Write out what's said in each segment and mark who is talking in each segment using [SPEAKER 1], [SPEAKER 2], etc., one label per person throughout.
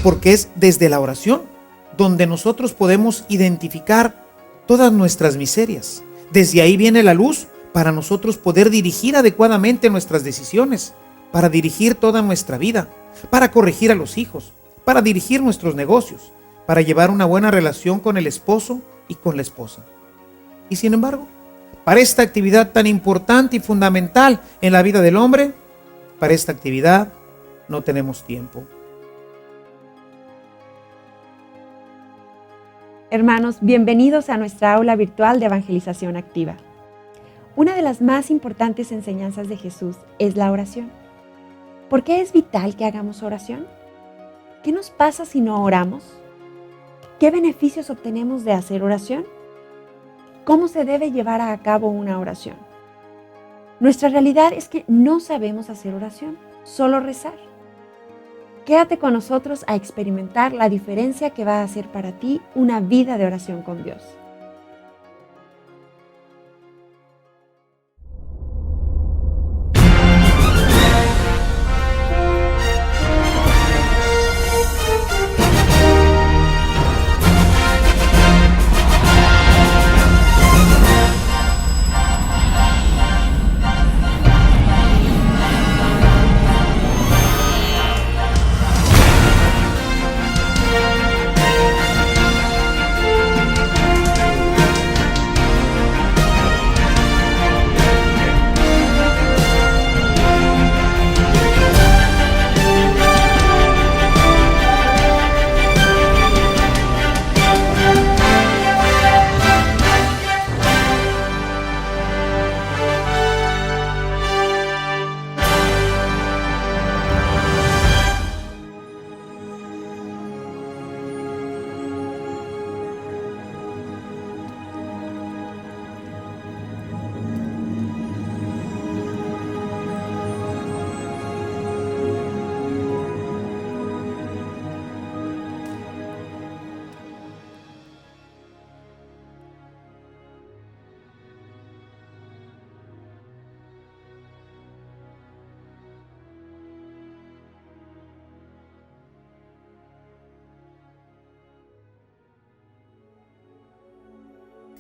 [SPEAKER 1] porque es desde la oración donde nosotros podemos identificar todas nuestras miserias. Desde ahí viene la luz para nosotros poder dirigir adecuadamente nuestras decisiones, para dirigir toda nuestra vida, para corregir a los hijos, para dirigir nuestros negocios, para llevar una buena relación con el esposo y con la esposa. Y sin embargo, para esta actividad tan importante y fundamental en la vida del hombre, para esta actividad no tenemos tiempo.
[SPEAKER 2] Hermanos, bienvenidos a nuestra aula virtual de evangelización activa. Una de las más importantes enseñanzas de Jesús es la oración. ¿Por qué es vital que hagamos oración? ¿Qué nos pasa si no oramos? ¿Qué beneficios obtenemos de hacer oración? ¿Cómo se debe llevar a cabo una oración? Nuestra realidad es que no sabemos hacer oración, solo rezar. Quédate con nosotros a experimentar la diferencia que va a hacer para ti una vida de oración con Dios.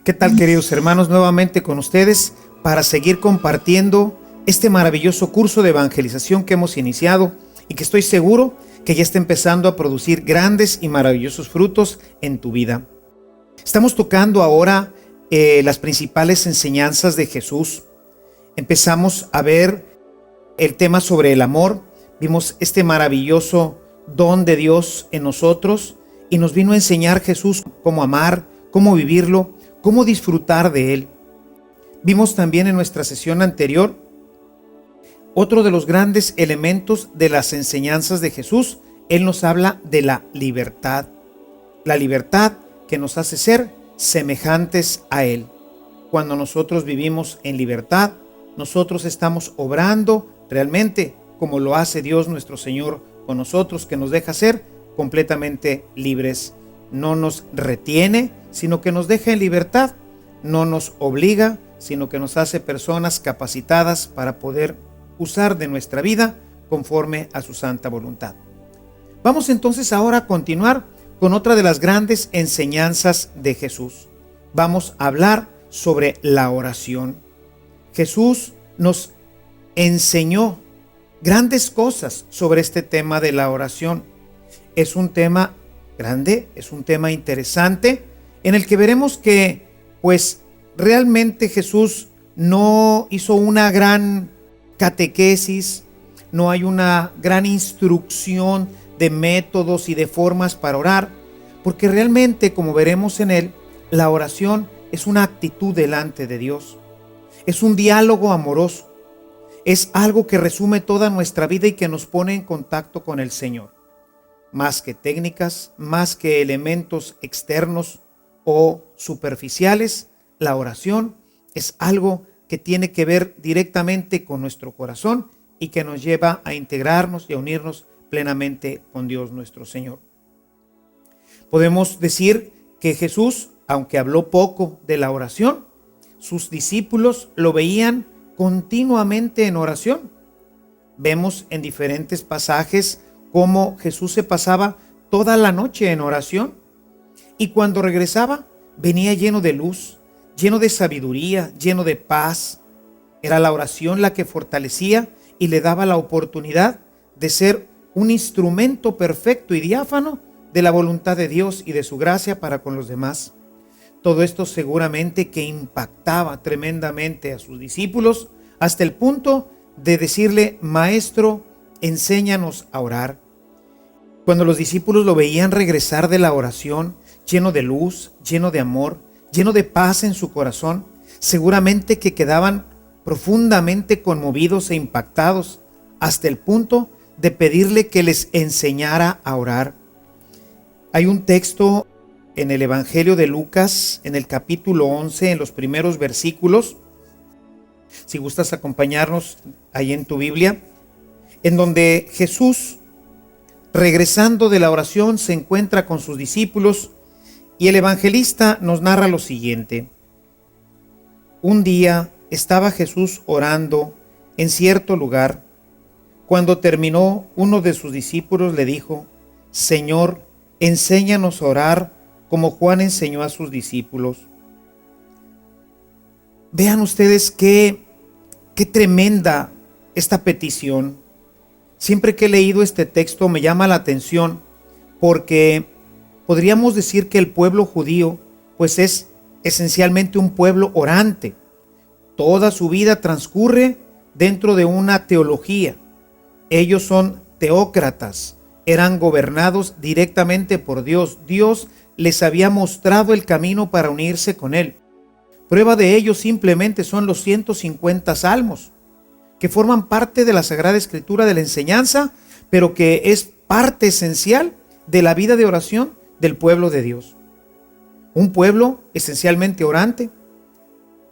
[SPEAKER 1] ¿Qué tal, queridos hermanos? Nuevamente con ustedes para seguir compartiendo este maravilloso curso de evangelización que hemos iniciado y que estoy seguro que ya está empezando a producir grandes y maravillosos frutos en tu vida. Estamos tocando ahora las principales enseñanzas de Jesús. Empezamos a ver el tema sobre el amor. Vimos este maravilloso don de Dios en nosotros y nos vino a enseñar Jesús cómo amar, cómo vivirlo, cómo disfrutar de él. Vimos también en nuestra sesión anterior otro de los grandes elementos de las enseñanzas de Jesús. Él nos habla de la libertad que nos hace ser semejantes a él. Cuando nosotros vivimos en libertad, nosotros estamos obrando realmente como lo hace Dios nuestro Señor con nosotros, que nos deja ser completamente libres. No nos retiene, sino que nos deja en libertad. No nos obliga, sino que nos hace personas capacitadas para poder usar de nuestra vida conforme a su santa voluntad. Vamos entonces ahora a continuar con otra de las grandes enseñanzas de Jesús. Vamos a hablar sobre la oración. Jesús nos enseñó grandes cosas sobre este tema de la oración. Es un tema grande, es un tema interesante en el que veremos que pues realmente Jesús no hizo una gran catequesis, no hay una gran instrucción de métodos y de formas para orar, porque realmente, como veremos en él, la oración es una actitud delante de Dios, es un diálogo amoroso, es algo que resume toda nuestra vida y que nos pone en contacto con el Señor. Más que técnicas, más que elementos externos o superficiales, la oración es algo que tiene que ver directamente con nuestro corazón y que nos lleva a integrarnos y a unirnos plenamente con Dios nuestro Señor. Podemos decir que Jesús, aunque habló poco de la oración, sus discípulos lo veían continuamente en oración. Vemos en diferentes pasajes cómo Jesús se pasaba toda la noche en oración y cuando regresaba venía lleno de luz, lleno de sabiduría, lleno de paz. Era la oración la que fortalecía y le daba la oportunidad de ser un instrumento perfecto y diáfano de la voluntad de Dios y de su gracia para con los demás. Todo esto seguramente que impactaba tremendamente a sus discípulos hasta el punto de decirle: Maestro, enséñanos a orar. Cuando los discípulos lo veían regresar de la oración, lleno de luz, lleno de amor, lleno de paz en su corazón, seguramente que quedaban profundamente conmovidos e impactados hasta el punto de pedirle que les enseñara a orar. Hay un texto en el Evangelio de Lucas, en el capítulo 11, en los primeros versículos, si gustas acompañarnos ahí en tu Biblia, en donde Jesús, regresando de la oración, se encuentra con sus discípulos y el evangelista nos narra lo siguiente. Un día estaba Jesús orando en cierto lugar. Cuando terminó, uno de sus discípulos le dijo: Señor, enséñanos a orar como Juan enseñó a sus discípulos. Vean ustedes qué tremenda esta petición. Siempre que he leído este texto me llama la atención porque podríamos decir que el pueblo judío pues es esencialmente un pueblo orante. Toda su vida transcurre dentro de una teología. Ellos son teócratas, eran gobernados directamente por Dios. Dios les había mostrado el camino para unirse con Él. Prueba de ello simplemente son los 150 salmos, que forman parte de la Sagrada Escritura de la enseñanza, pero que es parte esencial de la vida de oración del pueblo de Dios. Un pueblo esencialmente orante.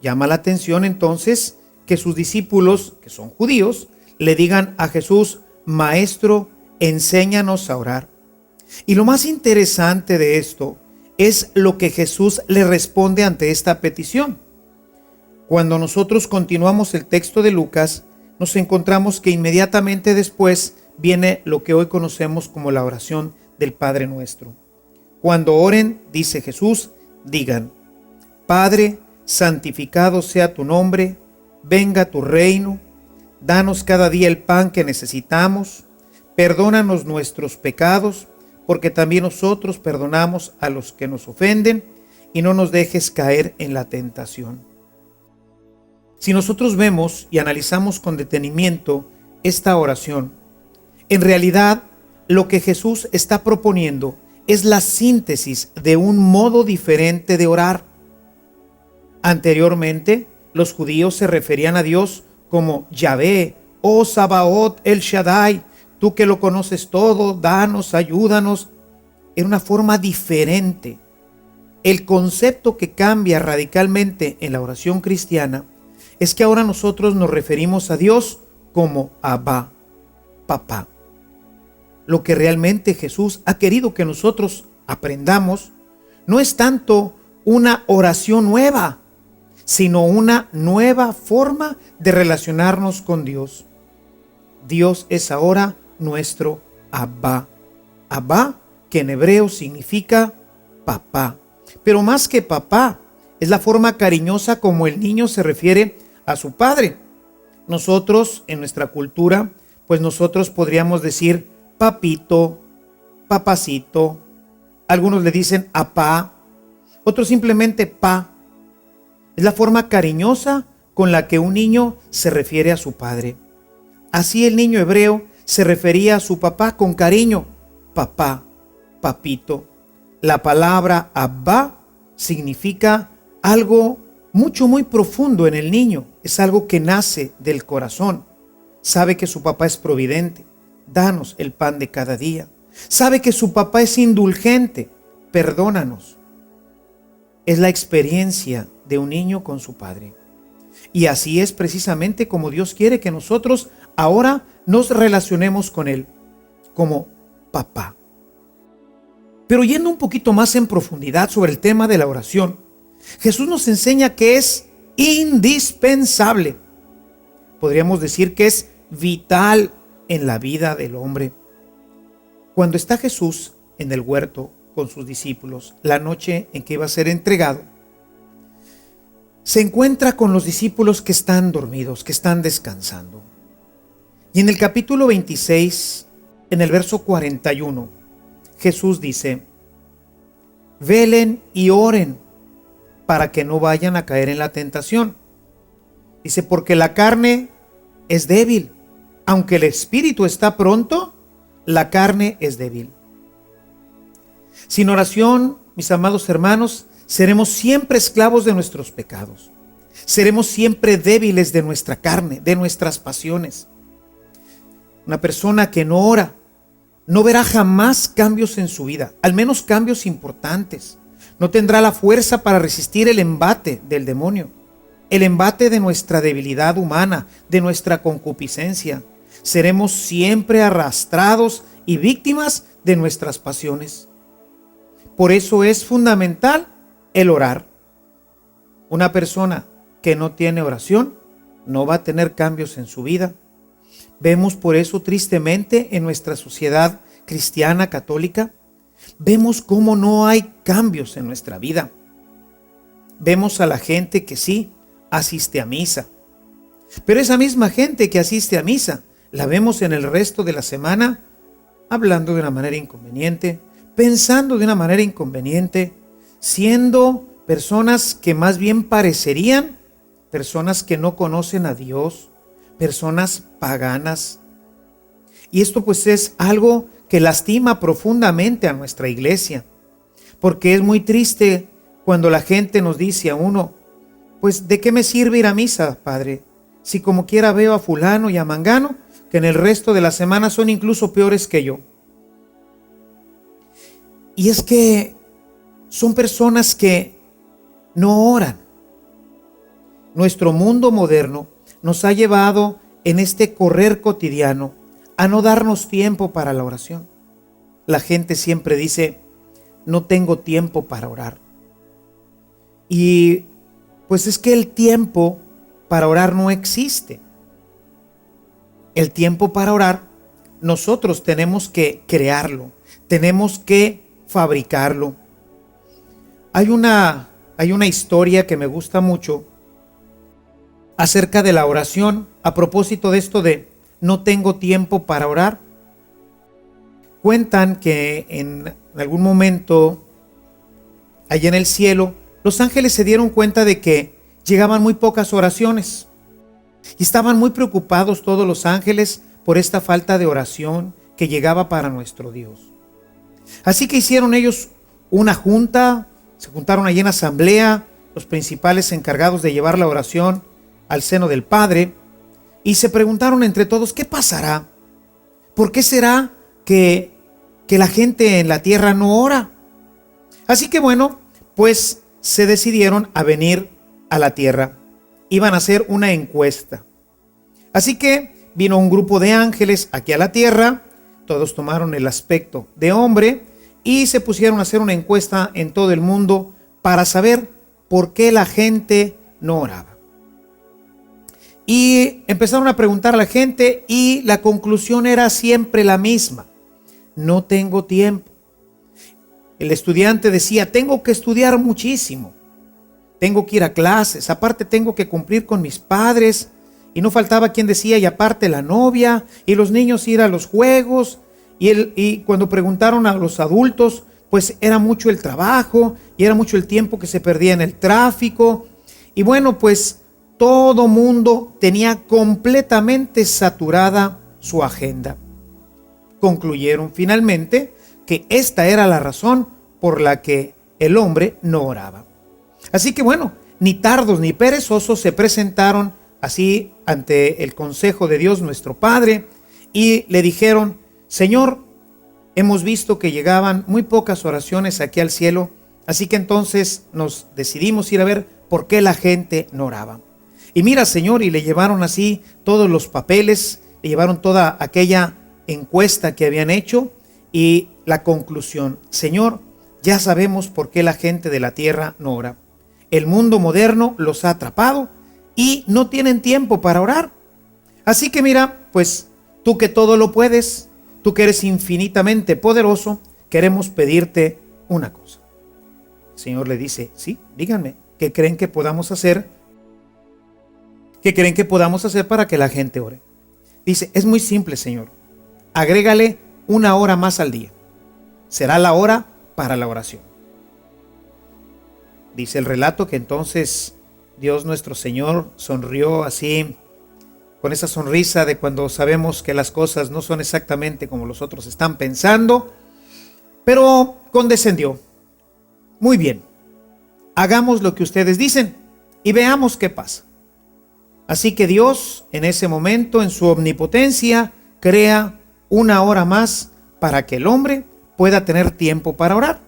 [SPEAKER 1] Llama la atención entonces que sus discípulos, que son judíos, le digan a Jesús: Maestro, enséñanos a orar. Y lo más interesante de esto es lo que Jesús le responde ante esta petición. Cuando nosotros continuamos el texto de Lucas, nos encontramos que inmediatamente después viene lo que hoy conocemos como la oración del Padre Nuestro. Cuando oren, dice Jesús, digan: Padre, santificado sea tu nombre, venga tu reino, danos cada día el pan que necesitamos, perdónanos nuestros pecados, porque también nosotros perdonamos a los que nos ofenden, y no nos dejes caer en la tentación. Si nosotros vemos y analizamos con detenimiento esta oración, en realidad lo que Jesús está proponiendo es la síntesis de un modo diferente de orar. Anteriormente, los judíos se referían a Dios como Yahvé, oh Sabaoth el Shaddai, tú que lo conoces todo, danos, ayúdanos. Era una forma diferente. El concepto que cambia radicalmente en la oración cristiana es que ahora nosotros nos referimos a Dios como Abba, papá. Lo que realmente Jesús ha querido que nosotros aprendamos no es tanto una oración nueva, sino una nueva forma de relacionarnos con Dios. Dios es ahora nuestro Abba. Abba, que en hebreo significa papá. Pero más que papá, es la forma cariñosa como el niño se refiere a su padre. Nosotros, en nuestra cultura, pues nosotros podríamos decir papito, papacito. Algunos le dicen apá, otros simplemente pa. Es la forma cariñosa con la que un niño se refiere a su padre. Así el niño hebreo se refería a su papá con cariño, papá, papito. La palabra Abba significa algo muy profundo en el niño. Es algo que nace del corazón. Sabe que su papá es providente. Danos el pan de cada día. Sabe que su papá es indulgente. Perdónanos. Es la experiencia de un niño con su padre. Y así es precisamente como Dios quiere que nosotros ahora nos relacionemos con Él, como papá. Pero yendo un poquito más en profundidad sobre el tema de la oración, Jesús nos enseña que es indispensable. Podríamos decir que es vital en la vida del hombre. Cuando está Jesús en el huerto con sus discípulos, la noche en que iba a ser entregado, se encuentra con los discípulos que están dormidos, que están descansando. Y en el capítulo 26, en el verso 41, Jesús dice: velen y oren para que no vayan a caer en la tentación. Dice, porque la carne es débil, aunque el espíritu está pronto, la carne es débil. Sin oración, mis amados hermanos, seremos siempre esclavos de nuestros pecados. Seremos siempre débiles de nuestra carne, de nuestras pasiones. Una persona que no ora no verá jamás cambios en su vida, al menos cambios importantes. No tendrá la fuerza para resistir el embate del demonio, el embate de nuestra debilidad humana, de nuestra concupiscencia. Seremos siempre arrastrados y víctimas de nuestras pasiones. Por eso es fundamental el orar. Una persona que no tiene oración no va a tener cambios en su vida. Vemos por eso tristemente en nuestra sociedad cristiana católica, vemos cómo no hay cambios en nuestra vida. Vemos a la gente que sí asiste a misa, pero esa misma gente que asiste a misa la vemos en el resto de la semana hablando de una manera inconveniente, pensando de una manera inconveniente, siendo personas que más bien parecerían personas que no conocen a Dios, personas paganas. Y esto pues es algo que lastima profundamente a nuestra iglesia, porque es muy triste cuando la gente nos dice a uno: pues ¿de qué me sirve ir a misa, padre? Si como quiera veo a fulano y a mangano, que en el resto de la semana son incluso peores que yo. Y es que son personas que no oran. Nuestro mundo moderno nos ha llevado en este correr cotidiano a no darnos tiempo para la oración. La gente siempre dice: no tengo tiempo para orar. Y pues es que el tiempo para orar no existe. El tiempo para orar nosotros tenemos que crearlo, tenemos que fabricarlo. Hay una historia que me gusta mucho acerca de la oración, a propósito de esto de no tengo tiempo para orar. Cuentan que en algún momento, allá en el cielo, los ángeles se dieron cuenta de que llegaban muy pocas oraciones. Y estaban muy preocupados todos los ángeles por esta falta de oración que llegaba para nuestro Dios. Así que hicieron ellos una junta, se juntaron allí en asamblea, los principales encargados de llevar la oración al seno del Padre, y se preguntaron entre todos: ¿qué pasará? ¿Por qué será que la gente en la tierra no ora? Así que bueno, pues se decidieron a venir a la tierra. Iban a hacer una encuesta. Así que vino un grupo de ángeles aquí a la tierra, todos tomaron el aspecto de hombre y se pusieron a hacer una encuesta en todo el mundo para saber por qué la gente no oraba. Y empezaron a preguntar a la gente y la conclusión era siempre la misma: no tengo tiempo. El estudiante decía: tengo que estudiar muchísimo, tengo que ir a clases, aparte tengo que cumplir con mis padres. Y no faltaba quien decía: y aparte la novia y los niños ir a los juegos. Y cuando preguntaron a los adultos, pues era mucho el trabajo y era mucho el tiempo que se perdía en el tráfico. Y bueno, pues todo mundo tenía completamente saturada su agenda. Concluyeron finalmente que esta era la razón por la que el hombre no oraba. Así que bueno, ni tardos ni perezosos se presentaron así ante el consejo de Dios nuestro Padre y le dijeron: Señor, hemos visto que llegaban muy pocas oraciones aquí al cielo, así que entonces nos decidimos ir a ver por qué la gente no oraba. Y mira, Señor, y le llevaron así todos los papeles, le llevaron toda aquella encuesta que habían hecho y la conclusión: Señor, ya sabemos por qué la gente de la tierra no ora. El mundo moderno los ha atrapado y no tienen tiempo para orar. Así que mira, pues tú que todo lo puedes, tú que eres infinitamente poderoso, queremos pedirte una cosa. El Señor le dice, sí, díganme, ¿qué creen que podamos hacer? ¿Qué creen que podamos hacer para que la gente ore? Dice, es muy simple, Señor. Agrégale 1 hora más al día. Será la hora para la oración. Dice el relato que entonces Dios nuestro Señor sonrió así, con esa sonrisa de cuando sabemos que las cosas no son exactamente como los otros están pensando, pero condescendió. Muy bien, hagamos lo que ustedes dicen y veamos qué pasa. Así que Dios, en ese momento, en su omnipotencia, crea 1 hora más para que el hombre pueda tener tiempo para orar.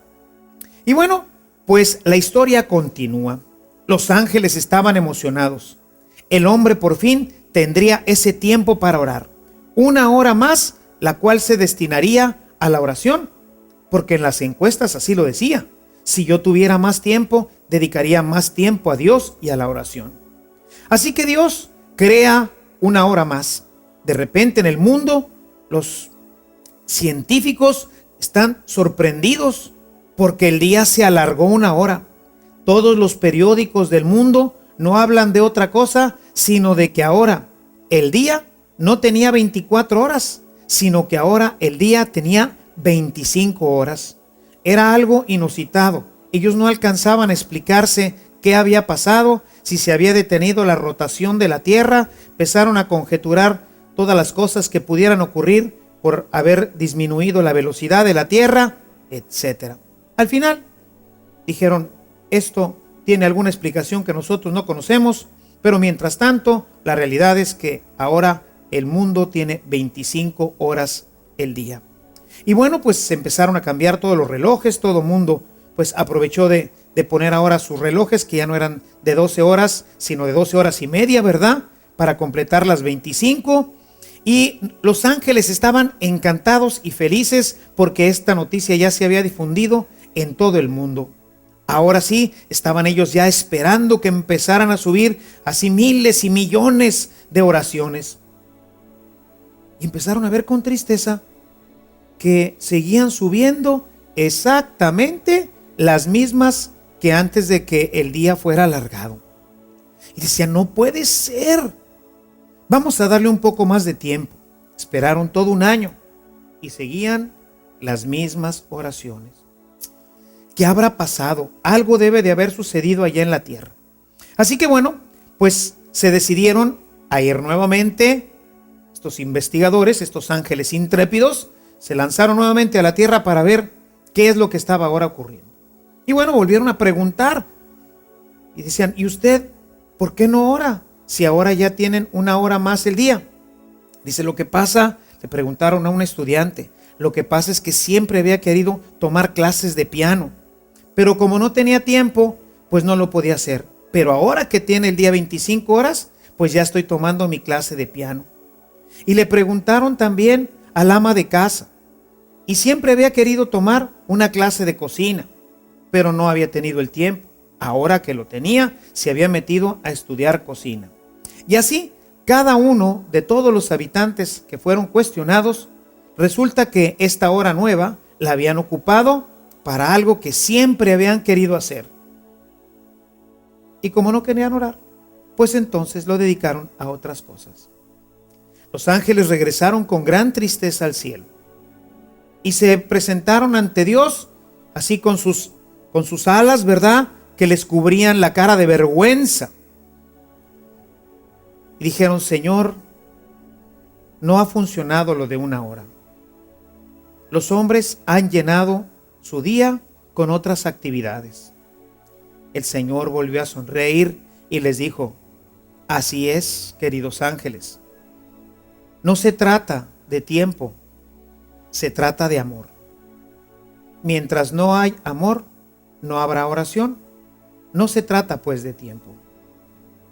[SPEAKER 1] Y bueno, pues la historia continúa. Los ángeles estaban emocionados. El hombre por fin tendría ese tiempo para orar. 1 hora más, la cual se destinaría a la oración, porque en las encuestas así lo decía. Si yo tuviera más tiempo, dedicaría más tiempo a Dios y a la oración. Así que Dios crea 1 hora más. De repente en el mundo, los científicos están sorprendidos porque el día se alargó 1 hora. Todos los periódicos del mundo no hablan de otra cosa, sino de que ahora el día no tenía 24 horas, sino que ahora el día tenía 25 horas. Era algo inusitado. Ellos no alcanzaban a explicarse qué había pasado, si se había detenido la rotación de la Tierra. Empezaron a conjeturar todas las cosas que pudieran ocurrir por haber disminuido la velocidad de la Tierra, etc. Al final dijeron, esto tiene alguna explicación que nosotros no conocemos, pero mientras tanto, la realidad es que ahora el mundo tiene 25 horas el día. Y bueno, pues se empezaron a cambiar todos los relojes, todo el mundo pues aprovechó de poner ahora sus relojes, que ya no eran de 12 horas, sino de 12 horas y media, ¿verdad? Para completar las 25. Y los ángeles estaban encantados y felices porque esta noticia ya se había difundido en todo el mundo. Ahora sí, estaban ellos ya esperando que empezaran a subir así miles y millones de oraciones. Y empezaron a ver con tristeza que seguían subiendo exactamente las mismas que antes de que el día fuera alargado. Y decían, no puede ser. Vamos a darle un poco más de tiempo. Esperaron todo 1 año y seguían las mismas oraciones. ¿Qué habrá pasado? Algo debe de haber sucedido allá en la tierra. Así que bueno, pues se decidieron a ir nuevamente. Estos investigadores, estos ángeles intrépidos, se lanzaron nuevamente a la tierra para ver qué es lo que estaba ahora ocurriendo. Y bueno, volvieron a preguntar. Y decían, ¿y usted por qué no ora? Si ahora ya tienen 1 hora más el día. Dice, lo que pasa, le preguntaron a un estudiante, lo que pasa es que siempre había querido tomar clases de piano, pero como no tenía tiempo, pues no lo podía hacer. Pero ahora que tiene el día 25 horas, pues ya estoy tomando mi clase de piano. Y le preguntaron también al ama de casa, y siempre había querido tomar una clase de cocina, pero no había tenido el tiempo. Ahora que lo tenía, se había metido a estudiar cocina. Y así, cada uno de todos los habitantes que fueron cuestionados, resulta que esta hora nueva la habían ocupado para algo que siempre habían querido hacer. Y como no querían orar, pues entonces lo dedicaron a otras cosas. Los ángeles regresaron con gran tristeza al cielo y se presentaron ante Dios, así con sus alas, ¿verdad?, que les cubrían la cara de vergüenza. Y dijeron, Señor, no ha funcionado lo de 1 hora. Los hombres han llenado su día con otras actividades. El Señor volvió a sonreír y les dijo, así es, queridos ángeles. No se trata de tiempo, se trata de amor. Mientras no hay amor, no habrá oración. No se trata pues de tiempo.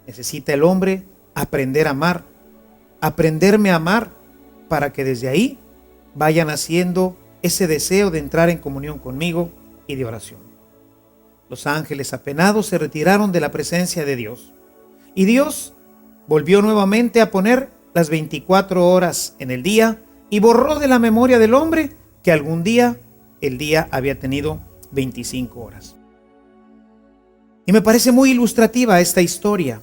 [SPEAKER 1] Necesita el hombre aprender a amar, aprenderme a amar, para que desde ahí vayan haciendo ese deseo de entrar en comunión conmigo y de oración. Los ángeles apenados se retiraron de la presencia de Dios. Y Dios volvió nuevamente a poner las 24 horas en el día y borró de la memoria del hombre que algún día el día había tenido 25 horas. Y me parece muy ilustrativa esta historia,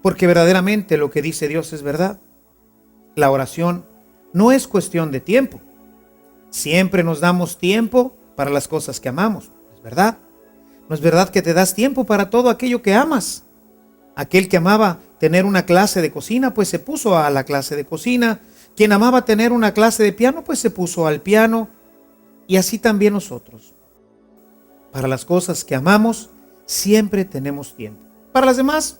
[SPEAKER 1] porque verdaderamente lo que dice Dios es verdad. La oración no es cuestión de tiempo. Siempre nos damos tiempo para las cosas que amamos, ¿es verdad? ¿No es verdad que te das tiempo para todo aquello que amas? Aquel que amaba tener una clase de cocina, pues se puso a la clase de cocina. Quien amaba tener una clase de piano, pues se puso al piano. Y así también nosotros. Para las cosas que amamos, siempre tenemos tiempo. Para las demás,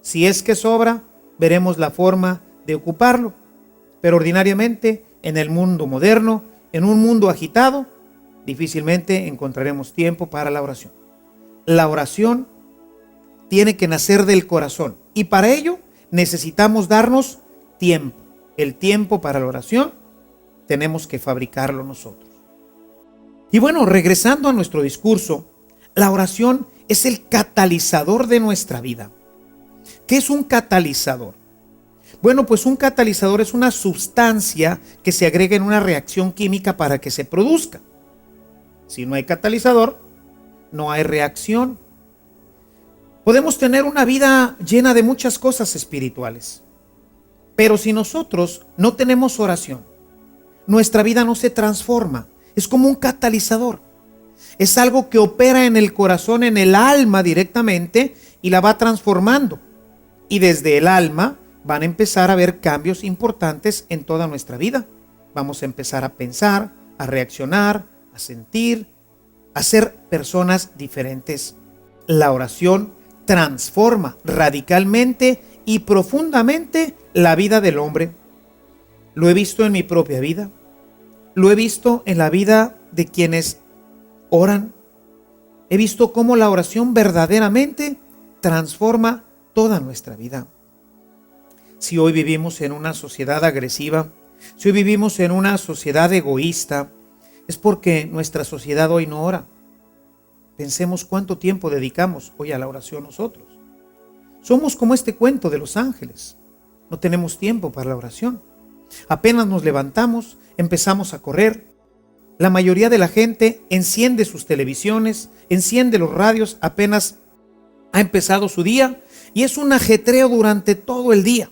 [SPEAKER 1] si es que sobra, veremos la forma de ocuparlo. Pero ordinariamente, en el mundo moderno, en un mundo agitado, difícilmente encontraremos tiempo para la oración. La oración tiene que nacer del corazón y para ello necesitamos darnos tiempo. El tiempo para la oración tenemos que fabricarlo nosotros. Y bueno, regresando a nuestro discurso, la oración es el catalizador de nuestra vida. ¿Qué es un catalizador? Bueno, pues un catalizador es una sustancia que se agrega en una reacción química para que se produzca. Si no hay catalizador, no hay reacción. Podemos tener una vida llena de muchas cosas espirituales, pero si nosotros no tenemos oración, nuestra vida no se transforma. Es como un catalizador. Es algo que opera en el corazón, en el alma directamente y la va transformando. Y desde el alma van a empezar a haber cambios importantes en toda nuestra vida. Vamos a empezar a pensar, a reaccionar, a sentir, a ser personas diferentes. La oración transforma radicalmente y profundamente la vida del hombre. Lo he visto en mi propia vida. Lo he visto en la vida de quienes oran. He visto cómo la oración verdaderamente transforma toda nuestra vida. Si hoy vivimos en una sociedad agresiva, si hoy vivimos en una sociedad egoísta, es porque nuestra sociedad hoy no ora. Pensemos cuánto tiempo dedicamos hoy a la oración nosotros. Somos como este cuento de los ángeles. No tenemos tiempo para la oración. Apenas nos levantamos, empezamos a correr. La mayoría de la gente enciende sus televisiones, enciende los radios, apenas ha empezado su día y es un ajetreo durante todo el día.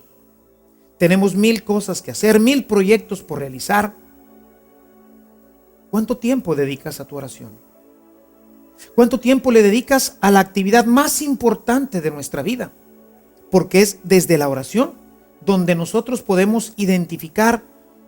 [SPEAKER 1] Tenemos 1000 cosas que hacer, 1000 proyectos por realizar. ¿Cuánto tiempo dedicas a tu oración? ¿Cuánto tiempo le dedicas a la actividad más importante de nuestra vida? Porque es desde la oración donde nosotros podemos identificar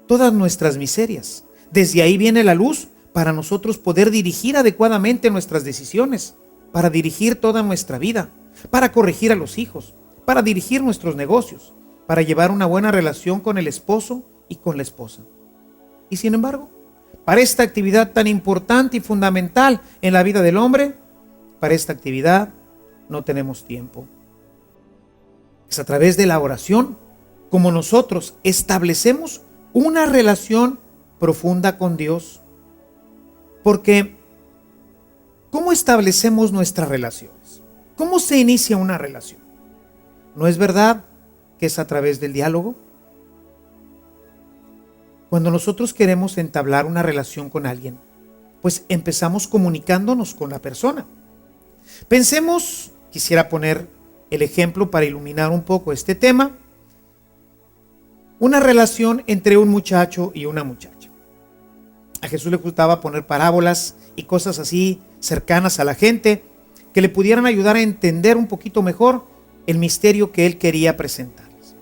[SPEAKER 1] todas nuestras miserias. Desde ahí viene la luz para nosotros poder dirigir adecuadamente nuestras decisiones, para dirigir toda nuestra vida, para corregir a los hijos, para dirigir nuestros negocios, para llevar una buena relación con el esposo y con la esposa. Y sin embargo, para esta actividad tan importante y fundamental en la vida del hombre, para esta actividad no tenemos tiempo. Es a través de la oración como nosotros establecemos una relación profunda con Dios. Porque, ¿cómo establecemos nuestras relaciones? ¿Cómo se inicia una relación? ¿No es verdad que es a través del diálogo? Cuando nosotros queremos entablar una relación con alguien, pues empezamos comunicándonos con la persona. Pensemos, quisiera poner el ejemplo para iluminar un poco este tema, una relación entre un muchacho y una muchacha. A Jesús le gustaba poner parábolas y cosas así cercanas a la gente que le pudieran ayudar a entender un poquito mejor el misterio que él quería presentarles.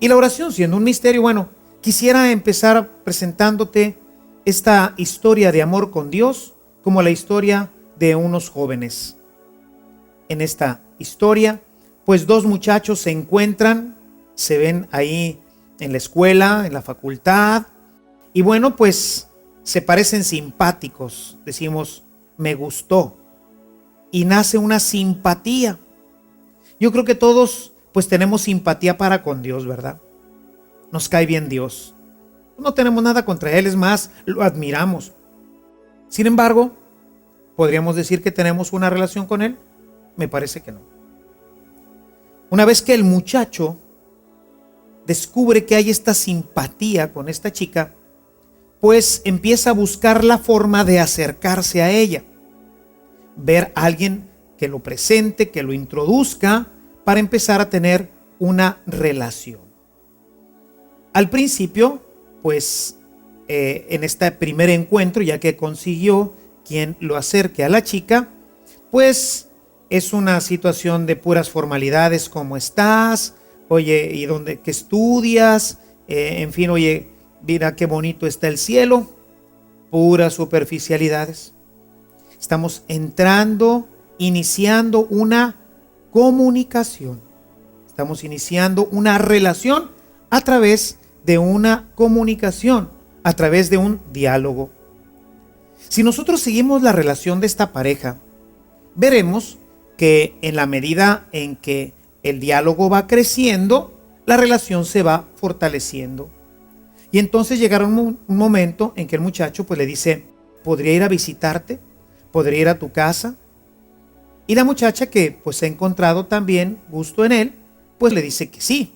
[SPEAKER 1] Y la oración, siendo un misterio, bueno, quisiera empezar presentándote esta historia de amor con Dios como la historia de unos jóvenes. En esta historia, pues 2 muchachos se encuentran, se ven ahí en la escuela, en la facultad, y bueno, pues se parecen simpáticos. Decimos, me gustó, y nace una simpatía. Yo creo que todos pues tenemos simpatía para con Dios, ¿verdad? Nos cae bien Dios. No tenemos nada contra Él, es más, lo admiramos. Sin embargo, ¿podríamos decir que tenemos una relación con Él? Me parece que no. Una vez que el muchacho descubre que hay esta simpatía con esta chica, pues empieza a buscar la forma de acercarse a ella. Ver a alguien que lo presente, que lo introduzca, para empezar a tener una relación. Al principio, pues en este primer encuentro, ya que consiguió quien lo acerque a la chica, pues es una situación de puras formalidades. ¿Cómo estás? Oye, ¿y dónde, qué estudias? En fin, oye, mira qué bonito está el cielo. Puras superficialidades. Estamos iniciando una comunicación. Estamos iniciando una relación a través de una comunicación, a través de un diálogo. Si nosotros seguimos la relación de esta pareja, veremos que en la medida en que el diálogo va creciendo, la relación se va fortaleciendo. Y entonces llegará un momento en que el muchacho pues le dice: ¿podría ir a visitarte? ¿Podría ir a tu casa? Y la muchacha, que pues ha encontrado también gusto en él, pues le dice que sí.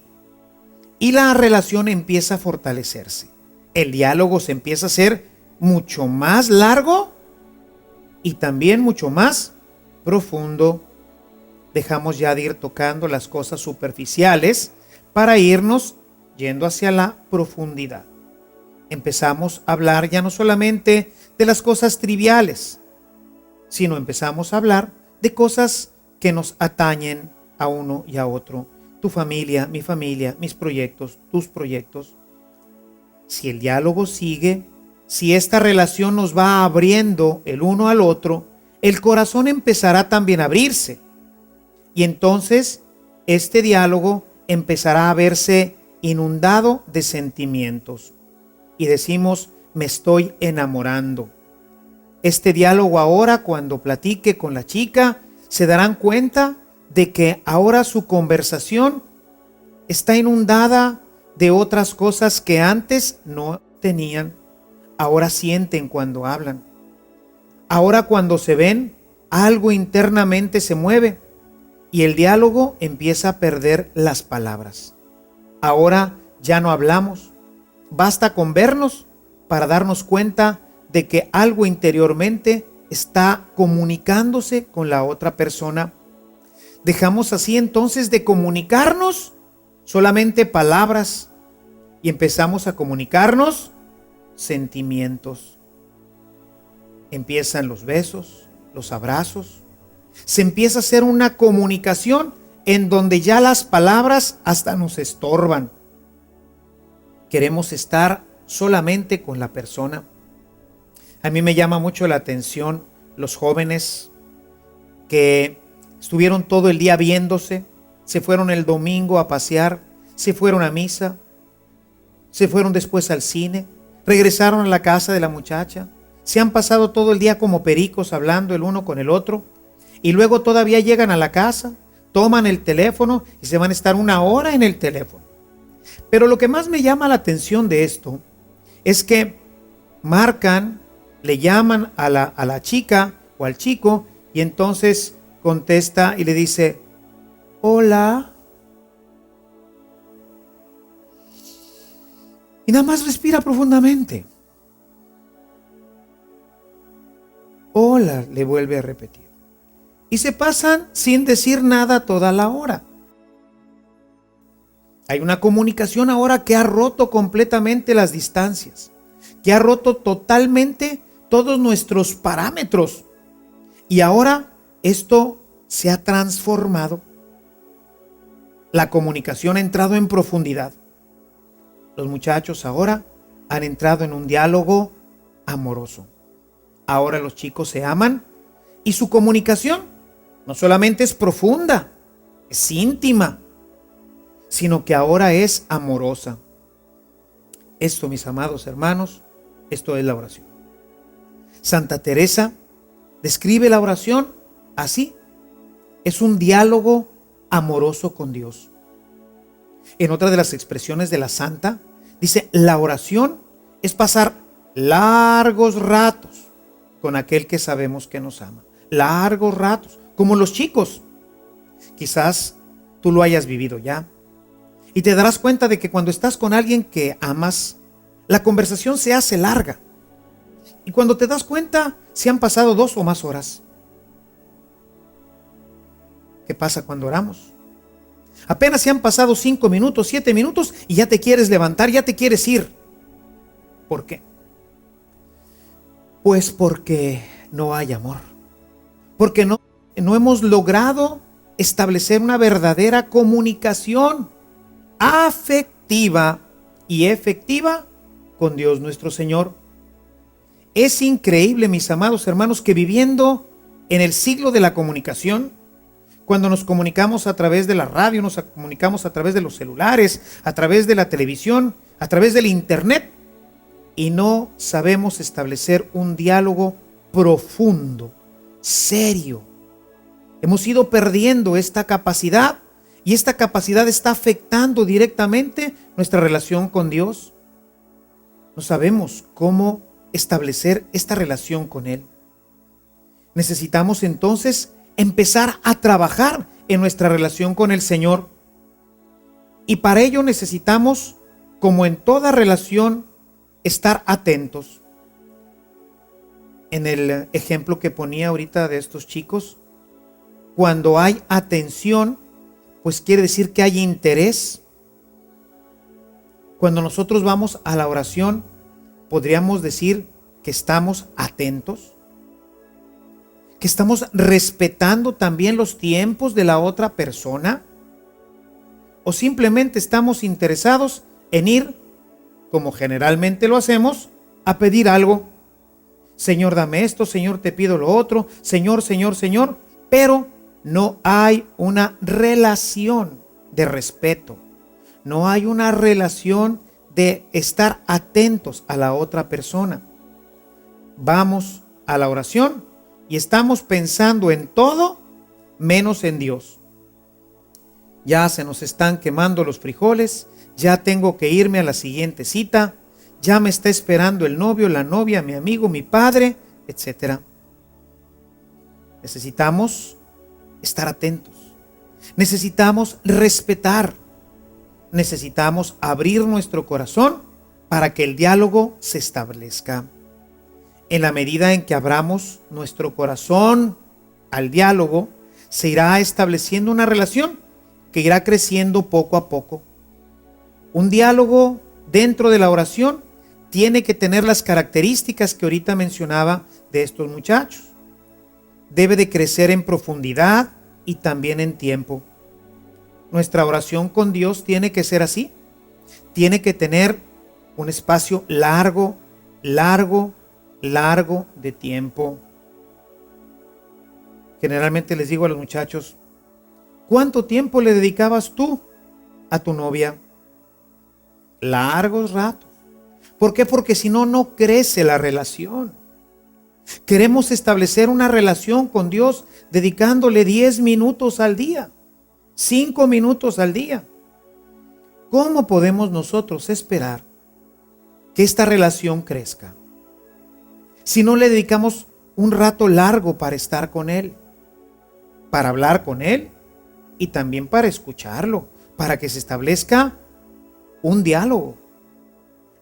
[SPEAKER 1] Y la relación empieza a fortalecerse. El diálogo se empieza a hacer mucho más largo y también mucho más profundo. Dejamos ya de ir tocando las cosas superficiales para irnos yendo hacia la profundidad. Empezamos a hablar ya no solamente de las cosas triviales, sino empezamos a hablar de cosas que nos atañen a uno y a otro. Tu familia, mis proyectos, tus proyectos. Si el diálogo sigue, si esta relación nos va abriendo el uno al otro, el corazón empezará también a abrirse. Y entonces este diálogo empezará a verse inundado de sentimientos. Y decimos: me estoy enamorando. Este diálogo ahora, cuando platique con la chica, se darán cuenta de que ahora su conversación está inundada de otras cosas que antes no tenían. Ahora sienten cuando hablan. Ahora cuando se ven, algo internamente se mueve y el diálogo empieza a perder las palabras. Ahora ya no hablamos. Basta con vernos para darnos cuenta de que algo interiormente está comunicándose con la otra persona. Dejamos así entonces de comunicarnos solamente palabras y empezamos a comunicarnos sentimientos. Empiezan los besos, los abrazos. Se empieza a hacer una comunicación en donde ya las palabras hasta nos estorban. Queremos estar solamente con la persona. A mí me llama mucho la atención los jóvenes que estuvieron todo el día viéndose, se fueron el domingo a pasear, se fueron a misa, se fueron después al cine, regresaron a la casa de la muchacha, se han pasado todo el día como pericos hablando el uno con el otro y luego todavía llegan a la casa, toman el teléfono y se van a estar 1 hora en el teléfono. Pero lo que más me llama la atención de esto es que marcan, le llaman a la chica o al chico y entonces contesta y le dice: hola. Y nada más respira profundamente. Hola, le vuelve a repetir. Y se pasan sin decir nada toda la hora. Hay una comunicación ahora que ha roto completamente las distancias, que ha roto totalmente todos nuestros parámetros. Y ahora esto se ha transformado. La comunicación ha entrado en profundidad. Los muchachos ahora han entrado en un diálogo amoroso. Ahora los chicos se aman y su comunicación no solamente es profunda, es íntima, sino que ahora es amorosa. Esto, mis amados hermanos, esto es la oración. Santa Teresa describe la oración así: es un diálogo amoroso con Dios. En otra de las expresiones de la santa, dice: la oración es pasar largos ratos con aquel que sabemos que nos ama. Largos ratos, como los chicos. Quizás tú lo hayas vivido ya. Y te darás cuenta de que cuando estás con alguien que amas, la conversación se hace larga. Y cuando te das cuenta, se han pasado 2 o más horas. ¿Qué pasa cuando oramos? Apenas se han pasado 5 minutos, 7 minutos y ya te quieres levantar, ya te quieres ir. ¿Por qué? Pues porque no hay amor. Porque no hemos logrado establecer una verdadera comunicación afectiva y efectiva con Dios nuestro Señor. Es increíble, mis amados hermanos, que viviendo en el siglo de la comunicación, cuando nos comunicamos a través de la radio, nos comunicamos a través de los celulares, a través de la televisión, a través del internet, y no sabemos establecer un diálogo profundo, serio. Hemos ido perdiendo esta capacidad y esta capacidad está afectando directamente nuestra relación con Dios. No sabemos cómo establecer esta relación con Él. Necesitamos entonces empezar a trabajar en nuestra relación con el Señor. Y para ello necesitamos, como en toda relación, estar atentos. En el ejemplo que ponía ahorita de estos chicos, cuando hay atención, pues quiere decir que hay interés. Cuando nosotros vamos a la oración, podríamos decir que estamos atentos, que estamos respetando también los tiempos de la otra persona, o simplemente estamos interesados en ir, como generalmente lo hacemos, a pedir algo. Señor, dame esto, Señor, te pido lo otro, Señor, Señor, Señor, pero no hay una relación de respeto, no hay una relación de estar atentos a la otra persona. Vamos a la oración y estamos pensando en todo menos en Dios. Ya se nos están quemando los frijoles, ya tengo que irme a la siguiente cita, ya me está esperando el novio, la novia, mi amigo, mi padre, etc. Necesitamos estar atentos, necesitamos respetar, necesitamos abrir nuestro corazón para que el diálogo se establezca. En la medida en que abramos nuestro corazón al diálogo, se irá estableciendo una relación que irá creciendo poco a poco. Un diálogo dentro de la oración tiene que tener las características que ahorita mencionaba de estos muchachos. Debe de crecer en profundidad y también en tiempo. Nuestra oración con Dios tiene que ser así. Tiene que tener un espacio largo de tiempo. Generalmente les digo a los muchachos, ¿cuánto tiempo le dedicabas tú a tu novia? Largos ratos. ¿Por qué? Porque si no, no crece la relación. Queremos establecer una relación con Dios dedicándole 10 minutos al día, 5 minutos al día. ¿Cómo podemos nosotros esperar que esta relación crezca si no le dedicamos un rato largo para estar con Él, para hablar con Él y también para escucharlo, para que se establezca un diálogo?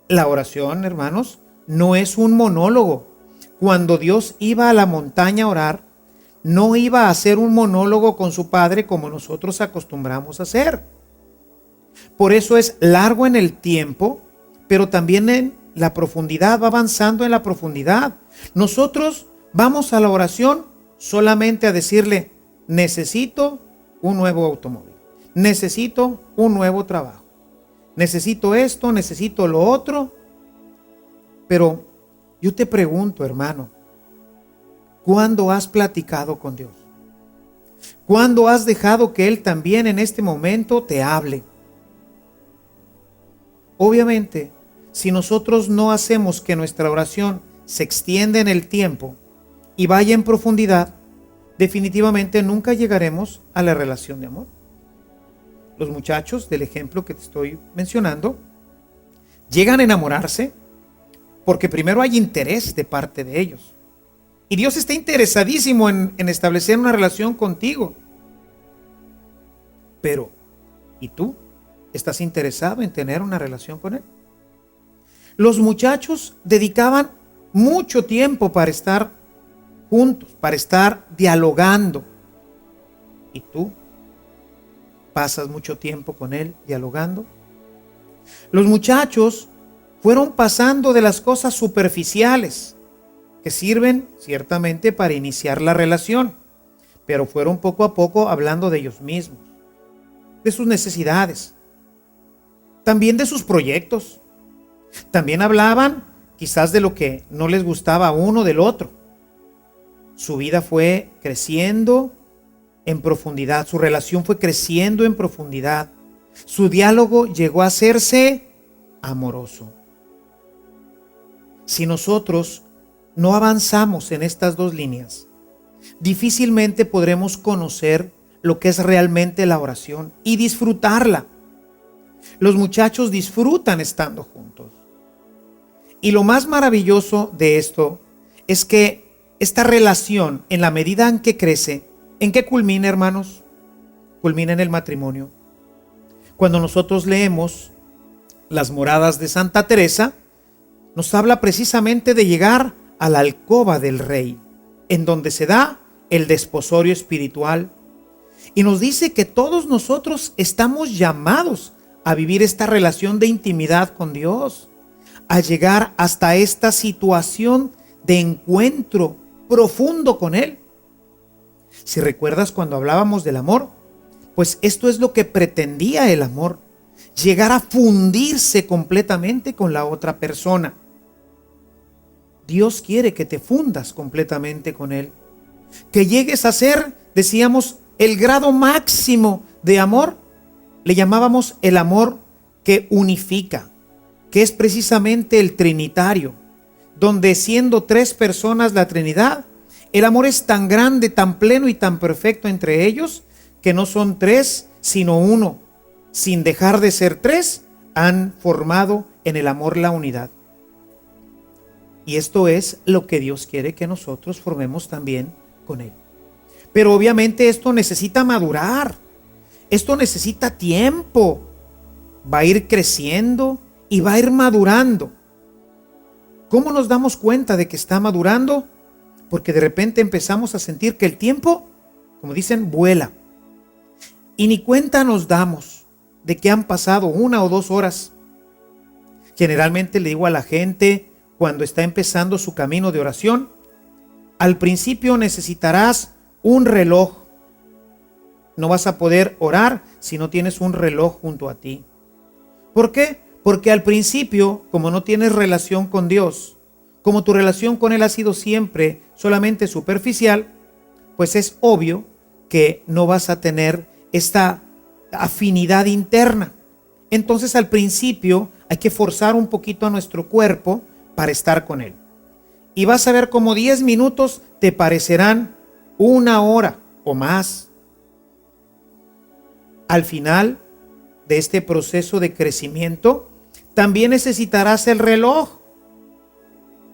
[SPEAKER 1] La oración, hermanos, no es un monólogo. Cuando Dios iba a la montaña a orar, no iba a hacer un monólogo con su Padre como nosotros acostumbramos a hacer. Por eso es largo en el tiempo, pero también en la profundidad, va avanzando en la profundidad. Nosotros vamos a la oración solamente a decirle, necesito un nuevo automóvil, necesito un nuevo trabajo, necesito esto, necesito lo otro. Pero yo te pregunto, hermano, ¿cuándo has platicado con Dios? ¿Cuándo has dejado que Él también en este momento te hable? Obviamente, si nosotros no hacemos que nuestra oración se extienda en el tiempo y vaya en profundidad, definitivamente nunca llegaremos a la relación de amor. Los muchachos del ejemplo que te estoy mencionando llegan a enamorarse porque primero hay interés de parte de ellos. Y Dios está interesadísimo en establecer una relación contigo. Pero, ¿y tú? ¿Estás interesado en tener una relación con Él? Los muchachos dedicaban mucho tiempo para estar juntos, para estar dialogando. ¿Y tú? ¿Pasas mucho tiempo con él dialogando? Los muchachos fueron pasando de las cosas superficiales, que sirven ciertamente para iniciar la relación, pero fueron poco a poco hablando de ellos mismos, de sus necesidades, también de sus proyectos. También hablaban quizás de lo que no les gustaba a uno del otro. Su vida fue creciendo en profundidad, su relación fue creciendo en profundidad. Su diálogo llegó a hacerse amoroso. Si nosotros no avanzamos en estas dos líneas, difícilmente podremos conocer lo que es realmente la oración y disfrutarla. Los muchachos disfrutan estando juntos. Y lo más maravilloso de esto es que esta relación, en la medida en que crece, ¿en qué culmina, hermanos? Culmina en el matrimonio. Cuando nosotros leemos las moradas de Santa Teresa, nos habla precisamente de llegar a la alcoba del rey, en donde se da el desposorio espiritual. Y nos dice que todos nosotros estamos llamados a vivir esta relación de intimidad con Dios, a llegar hasta esta situación de encuentro profundo con Él. Si recuerdas cuando hablábamos del amor, pues esto es lo que pretendía el amor, llegar a fundirse completamente con la otra persona. Dios quiere que te fundas completamente con Él, que llegues a ser, decíamos, el grado máximo de amor. Le llamábamos el amor que unifica, que es precisamente el trinitario, donde siendo tres personas la Trinidad, el amor es tan grande, tan pleno y tan perfecto entre ellos, que no son tres, sino uno. Sin dejar de ser tres, han formado en el amor la unidad. Y esto es lo que Dios quiere que nosotros formemos también con Él. Pero obviamente esto necesita madurar. Esto necesita tiempo. Va a ir creciendo y va a ir madurando. ¿Cómo nos damos cuenta de que está madurando? Porque de repente empezamos a sentir que el tiempo, como dicen, vuela. Y ni cuenta nos damos de que han pasado 1 o 2 horas. Generalmente le digo a la gente cuando está empezando su camino de oración, al principio necesitarás un reloj. No vas a poder orar si no tienes un reloj junto a ti. ¿Por qué? Porque al principio, como no tienes relación con Dios, como tu relación con Él ha sido siempre solamente superficial, pues es obvio que no vas a tener esta afinidad interna. Entonces al principio hay que forzar un poquito a nuestro cuerpo para estar con Él. Y vas a ver como 10 minutos te parecerán 1 hora o más. Al final de este proceso de crecimiento, también necesitarás el reloj,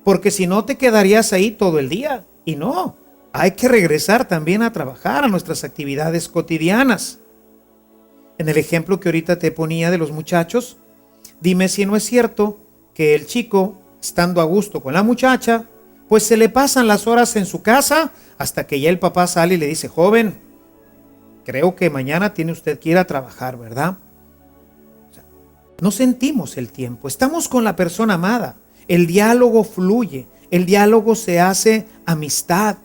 [SPEAKER 1] porque si no te quedarías ahí todo el día. Y no, hay que regresar también a trabajar, a nuestras actividades cotidianas. En el ejemplo que ahorita te ponía de los muchachos, dime si no es cierto que el chico, estando a gusto con la muchacha, pues se le pasan las horas en su casa hasta que ya el papá sale y le dice: joven, creo que mañana tiene usted que ir a trabajar, ¿verdad? O sea, no sentimos el tiempo, estamos con la persona amada, el diálogo fluye, el diálogo se hace amistad,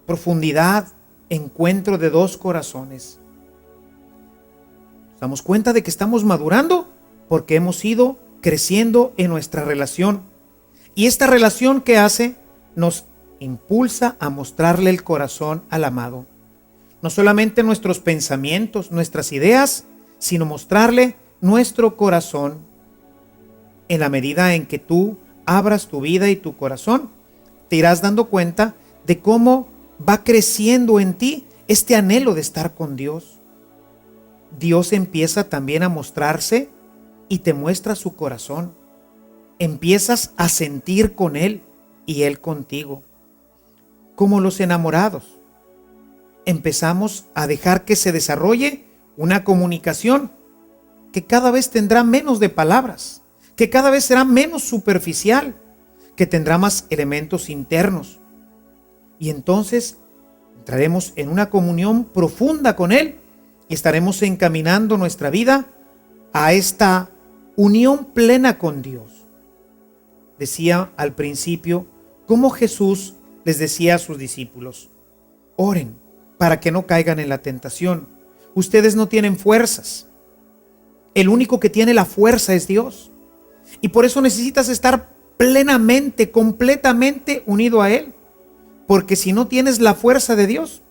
[SPEAKER 1] profundidad, encuentro de dos corazones. Nos damos cuenta de que estamos madurando porque hemos ido creciendo en nuestra relación. Y esta relación que hace nos impulsa a mostrarle el corazón al amado. No solamente nuestros pensamientos, nuestras ideas, sino mostrarle nuestro corazón. En la medida en que tú abras tu vida y tu corazón, te irás dando cuenta de cómo va creciendo en ti este anhelo de estar con Dios. Dios empieza también a mostrarse y te muestra su corazón. Empiezas a sentir con Él y Él contigo. Como los enamorados, empezamos a dejar que se desarrolle una comunicación que cada vez tendrá menos de palabras, que cada vez será menos superficial, que tendrá más elementos internos. Y entonces entraremos en una comunión profunda con Él y estaremos encaminando nuestra vida a esta unión plena con Dios. Decía al principio cómo Jesús les decía a sus discípulos: oren para que no caigan en la tentación. Ustedes no tienen fuerzas. El único que tiene la fuerza es Dios. Y por eso necesitas estar plenamente, completamente unido a Él. Porque si no tienes la fuerza de Dios,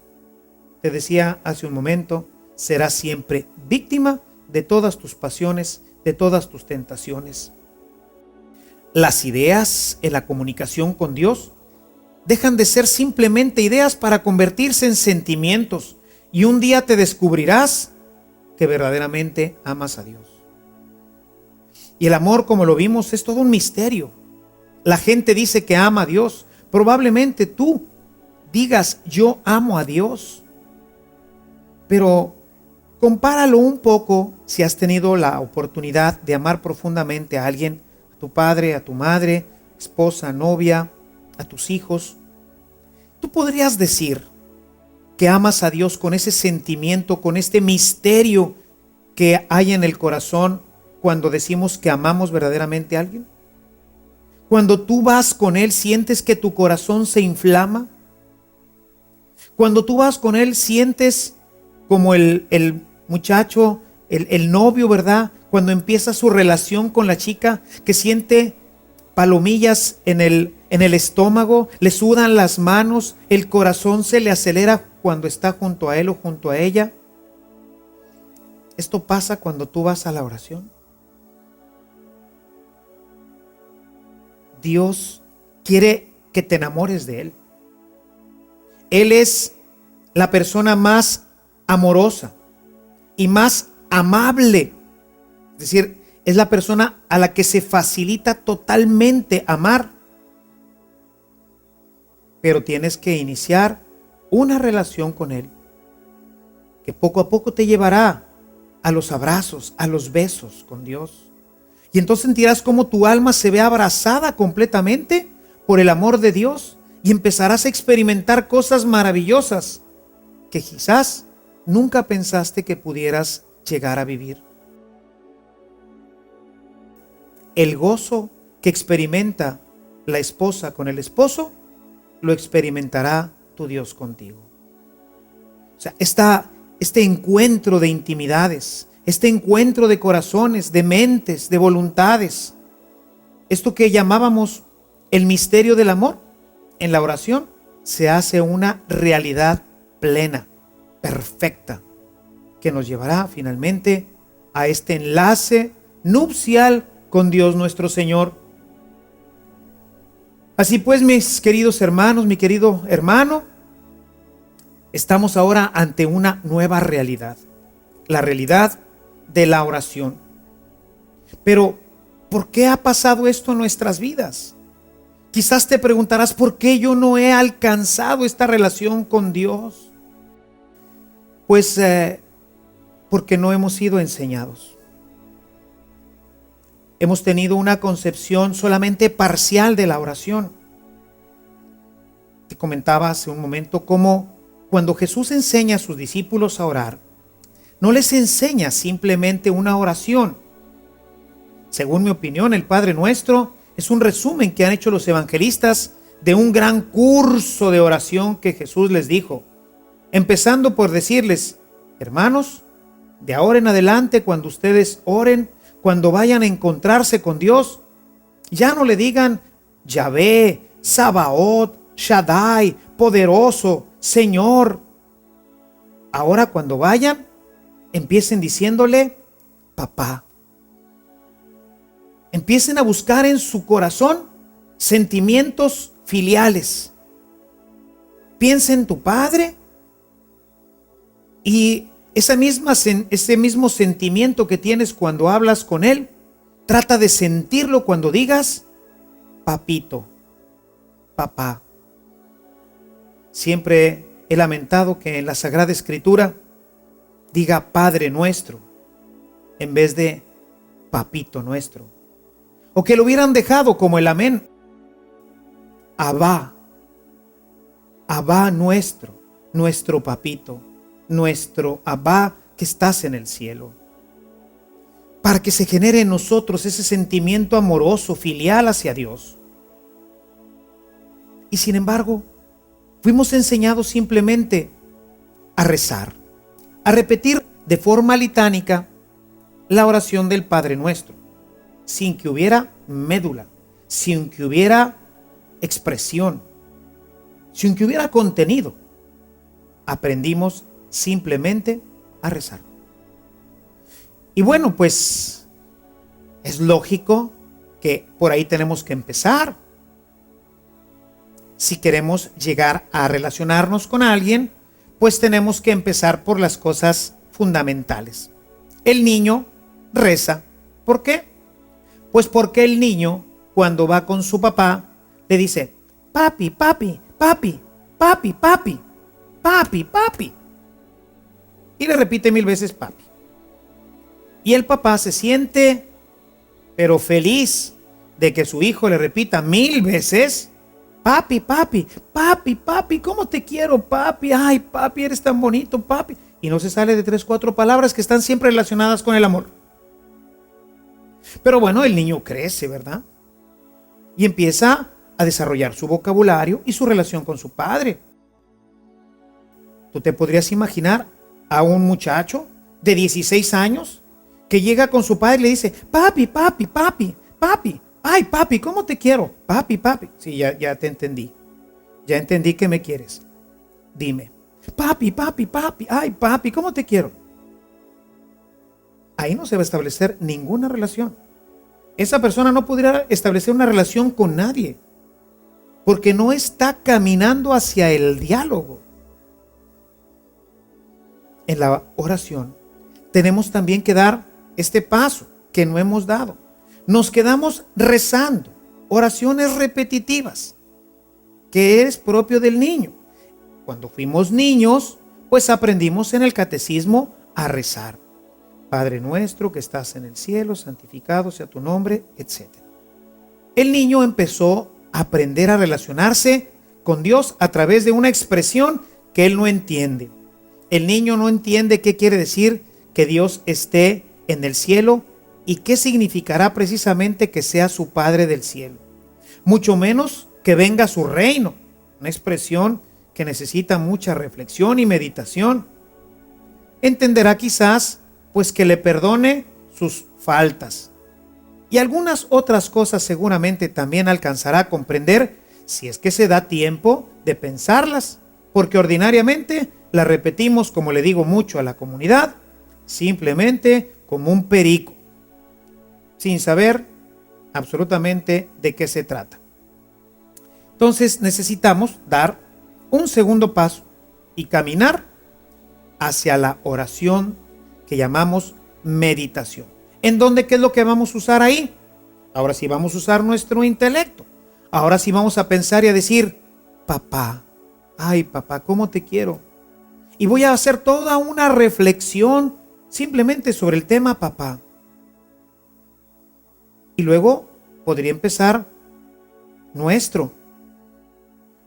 [SPEAKER 1] te decía hace un momento, serás siempre víctima de todas tus pasiones, de todas tus tentaciones. Las ideas en la comunicación con Dios dejan de ser simplemente ideas para convertirse en sentimientos, y un día te descubrirás que verdaderamente amas a Dios. Y el amor, como lo vimos, es todo un misterio. La gente dice que ama a Dios. Probablemente tú digas: yo amo a Dios. Pero compáralo un poco si has tenido la oportunidad de amar profundamente a alguien, a tu padre, a tu madre, esposa, novia, a tus hijos. Tú podrías decir que amas a Dios con ese sentimiento, con este misterio que hay en el corazón cuando decimos que amamos verdaderamente a alguien. Cuando tú vas con Él, ¿sientes que tu corazón se inflama? Cuando tú vas con Él, ¿sientes como el muchacho, el novio, ¿verdad? Cuando empieza su relación con la chica, que siente palomillas en el estómago, le sudan las manos, el corazón se le acelera cuando está junto a él o junto a ella. Esto pasa cuando tú vas a la oración. Dios quiere que te enamores de Él. Él es la persona más amorosa y más amable. Es decir, es la persona a la que se facilita totalmente amar. Pero tienes que iniciar una relación con Él, que poco a poco te llevará a los abrazos, a los besos con Dios. Y entonces sentirás cómo tu alma se ve abrazada completamente por el amor de Dios y empezarás a experimentar cosas maravillosas que quizás nunca pensaste que pudieras llegar a vivir. El gozo que experimenta la esposa con el esposo, lo experimentará tu Dios contigo. O sea, este encuentro de intimidades, este encuentro de corazones, de mentes, de voluntades, esto que llamábamos el misterio del amor, en la oración se hace una realidad plena, perfecta, que nos llevará finalmente a este enlace nupcial con Dios nuestro Señor. Así pues, mis queridos hermanos, mi querido hermano, estamos ahora ante una nueva realidad, la realidad de la oración. Pero, ¿por qué ha pasado esto en nuestras vidas? Quizás te preguntarás: ¿por qué yo no he alcanzado esta relación con Dios? Pues porque no hemos sido enseñados. Hemos tenido una concepción solamente parcial de la oración. Te comentaba hace un momento cómo cuando Jesús enseña a sus discípulos a orar, no les enseña simplemente una oración. Según mi opinión, el Padre Nuestro es un resumen que han hecho los evangelistas de un gran curso de oración que Jesús les dijo, empezando por decirles: hermanos, de ahora en adelante, cuando ustedes oren, cuando vayan a encontrarse con Dios, ya no le digan Yahvé, Sabaoth, Shaddai, poderoso, Señor. Ahora cuando vayan, empiecen diciéndole papá. Empiecen a buscar en su corazón sentimientos filiales. Piensa en tu Padre y ese mismo sentimiento que tienes cuando hablas con Él, trata de sentirlo cuando digas papito, papá. Siempre he lamentado que en la Sagrada Escritura diga Padre Nuestro en vez de Papito Nuestro. o que lo hubieran dejado como el amén. Abba, Abba nuestro papito, nuestro Abba que estás en el cielo. Para que se genere en nosotros ese sentimiento amoroso, filial hacia Dios. Y sin embargo, fuimos enseñados simplemente a rezar, a repetir de forma litánica la oración del Padre Nuestro, sin que hubiera médula, sin que hubiera expresión, sin que hubiera contenido. Aprendimos simplemente a rezar. Y bueno, pues es lógico que por ahí tenemos que empezar. Si queremos llegar a relacionarnos con alguien, pues tenemos que empezar por las cosas fundamentales. El niño reza. ¿Por qué? Pues porque el niño, cuando va con su papá, le dice: papi, papi, papi, papi, papi, papi, papi. Y le repite 1000 veces papi. Y el papá se siente, pero feliz de que su hijo le repita 1000 veces: papi, papi, papi, papi, ¿cómo te quiero, papi? Ay, papi, eres tan bonito, papi. Y no se sale de 3, 4 palabras que están siempre relacionadas con el amor. Pero bueno, el niño crece, ¿verdad? Y empieza a desarrollar su vocabulario y su relación con su padre. ¿Tú te podrías imaginar a un muchacho de 16 años que llega con su padre y le dice: papi, papi, papi, papi, ay, papi, ¿cómo te quiero? Papi, papi. Sí, ya te entendí. Ya entendí que me quieres. Dime: papi, papi, papi, ay, papi, ¿cómo te quiero? Ahí no se va a establecer ninguna relación. Esa persona no podrá establecer una relación con nadie, porque no está caminando hacia el diálogo. En la oración tenemos también que dar este paso que no hemos dado. Nos quedamos rezando oraciones repetitivas, que es propio del niño. Cuando fuimos niños, pues aprendimos en el catecismo a rezar: Padre nuestro que estás en el cielo, santificado sea tu nombre, etc. El niño empezó a aprender a relacionarse con Dios a través de una expresión que él no entiende. El niño no entiende qué quiere decir que Dios esté en el cielo y qué significará precisamente que sea su Padre del cielo. Mucho menos que venga su reino, una expresión que necesita mucha reflexión y meditación. Entenderá quizás pues que le perdone sus faltas. Y algunas otras cosas seguramente también alcanzará a comprender si es que se da tiempo de pensarlas, porque ordinariamente las repetimos, como le digo mucho a la comunidad, simplemente como un perico, sin saber absolutamente de qué se trata. Entonces necesitamos dar un segundo paso y caminar hacia la oración que llamamos meditación. ¿En dónde qué es lo que vamos a usar ahí? Ahora sí vamos a usar nuestro intelecto. Ahora sí vamos a pensar y a decir: papá, ay papá, ¿cómo te quiero? Y voy a hacer toda una reflexión simplemente sobre el tema papá. Y luego podría empezar nuestro.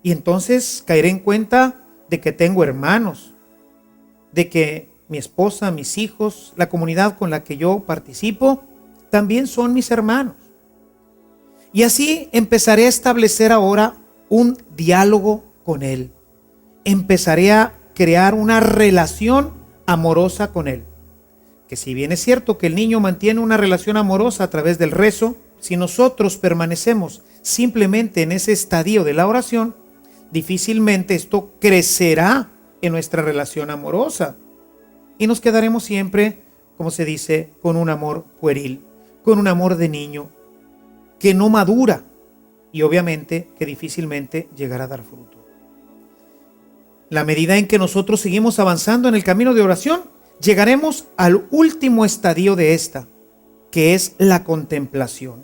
[SPEAKER 1] Y entonces caeré en cuenta de que tengo hermanos, de que mi esposa, mis hijos, la comunidad con la que yo participo, también son mis hermanos. Y así empezaré a establecer ahora un diálogo con Él. Empezaré a crear una relación amorosa con Él. Que si bien es cierto que el niño mantiene una relación amorosa a través del rezo, si nosotros permanecemos simplemente en ese estadio de la oración, difícilmente esto crecerá en nuestra relación amorosa. Y nos quedaremos siempre, como se dice, con un amor pueril, con un amor de niño, que no madura y obviamente que difícilmente llegará a dar fruto. La medida en que nosotros seguimos avanzando en el camino de oración, llegaremos al último estadio de esta, que es la contemplación,